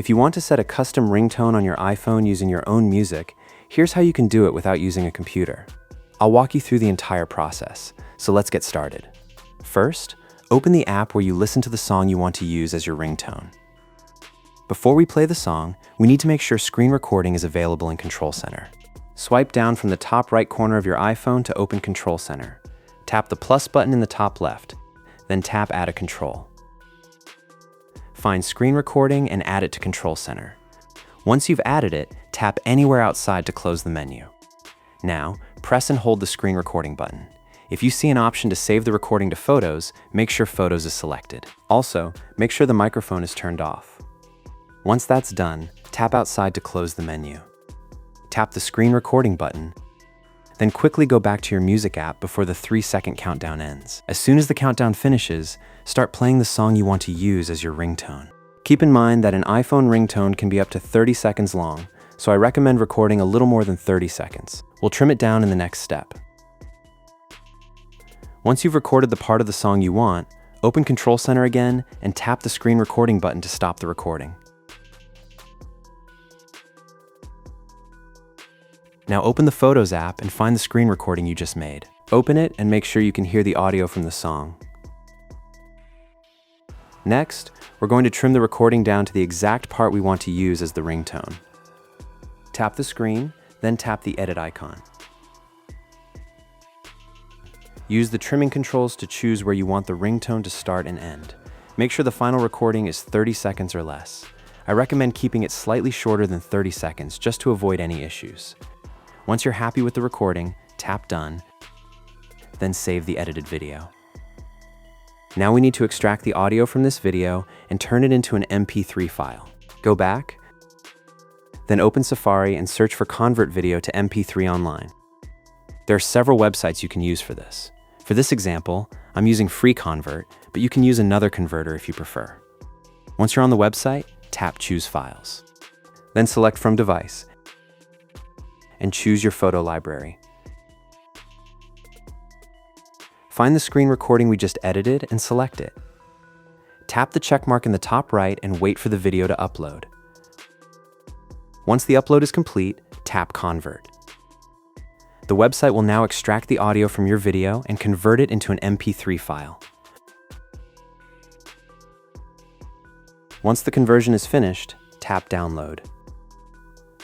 If you want to set a custom ringtone on your iPhone using your own music, here's how you can do it without using a computer. I'll walk you through the entire process, so let's get started. First, open the app where you listen to the song you want to use as your ringtone. Before we play the song, we need to make sure screen recording is available in Control Center. Swipe down from the top right corner of your iPhone to open Control Center. Tap the plus button in the top left, then tap Add a Control. Find Screen Recording and add it to Control Center. Once you've added it, tap anywhere outside to close the menu. Now, press and hold the Screen Recording button. If you see an option to save the recording to Photos, make sure Photos is selected. Also, make sure the microphone is turned off. Once that's done, tap outside to close the menu. Tap the Screen Recording button, then quickly go back to your music app before the 3-second countdown ends. As soon as the countdown finishes, start playing the song you want to use as your ringtone. Keep in mind that an iPhone ringtone can be up to 30 seconds long, so I recommend recording a little more than 30 seconds. We'll trim it down in the next step. Once you've recorded the part of the song you want, open Control Center again and tap the Screen Recording button to stop the recording. Now open the Photos app and find the screen recording you just made. Open it and make sure you can hear the audio from the song. Next, we're going to trim the recording down to the exact part we want to use as the ringtone. Tap the screen, then tap the edit icon. Use the trimming controls to choose where you want the ringtone to start and end. Make sure the final recording is 30 seconds or less. I recommend keeping it slightly shorter than 30 seconds just to avoid any issues. Once you're happy with the recording, tap Done, then save the edited video. Now we need to extract the audio from this video and turn it into an MP3 file. Go back, then open Safari and search for Convert Video to MP3 online. There are several websites you can use for this. For this example, I'm using FreeConvert, but you can use another converter if you prefer. Once you're on the website, tap Choose Files. Then select From Device and choose your photo library. Find the screen recording we just edited and select it. Tap the check mark in the top right and wait for the video to upload. Once the upload is complete, tap Convert. The website will now extract the audio from your video and convert it into an MP3 file. Once the conversion is finished, tap Download.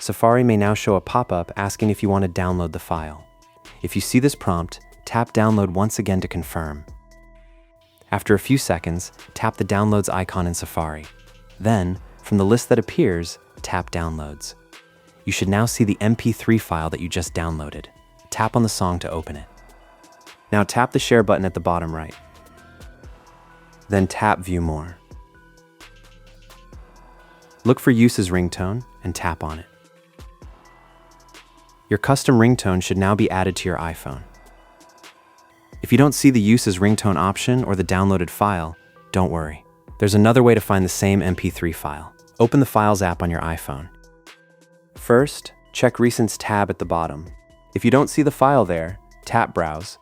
Safari may now show a pop-up asking if you want to download the file. If you see this prompt, tap Download once again to confirm. After a few seconds, tap the Downloads icon in Safari. Then, from the list that appears, tap Downloads. You should now see the MP3 file that you just downloaded. Tap on the song to open it. Now tap the Share button at the bottom right. Then tap View More. Look for Use as Ringtone and tap on it. Your custom ringtone should now be added to your iPhone. If you don't see the Use as Ringtone option or the downloaded file, don't worry. There's another way to find the same MP3 file. Open the Files app on your iPhone. First, check Recents tab at the bottom. If you don't see the file there, tap Browse.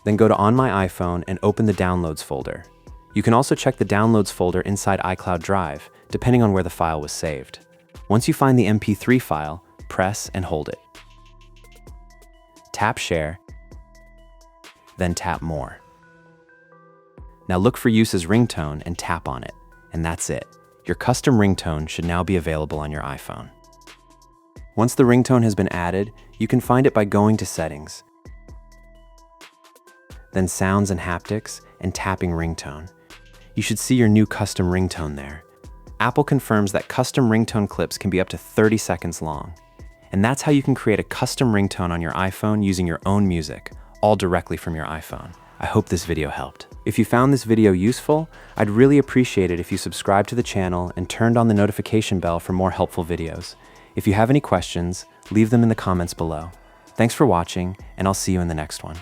Then go to On My iPhone and open the Downloads folder. You can also check the Downloads folder inside iCloud Drive, depending on where the file was saved. Once you find the MP3 file, press and hold it. Tap Share, then tap More. Now look for Use as Ringtone and tap on it, and that's it. Your custom ringtone should now be available on your iPhone. Once the ringtone has been added, you can find it by going to Settings, then Sounds and Haptics, and tapping Ringtone. You should see your new custom ringtone there. Apple confirms that custom ringtone clips can be up to 30 seconds long. And that's how you can create a custom ringtone on your iPhone using your own music, all directly from your iPhone. I hope this video helped. If you found this video useful, I'd really appreciate it if you subscribed to the channel and turned on the notification bell for more helpful videos. If you have any questions, leave them in the comments below. Thanks for watching, and I'll see you in the next one.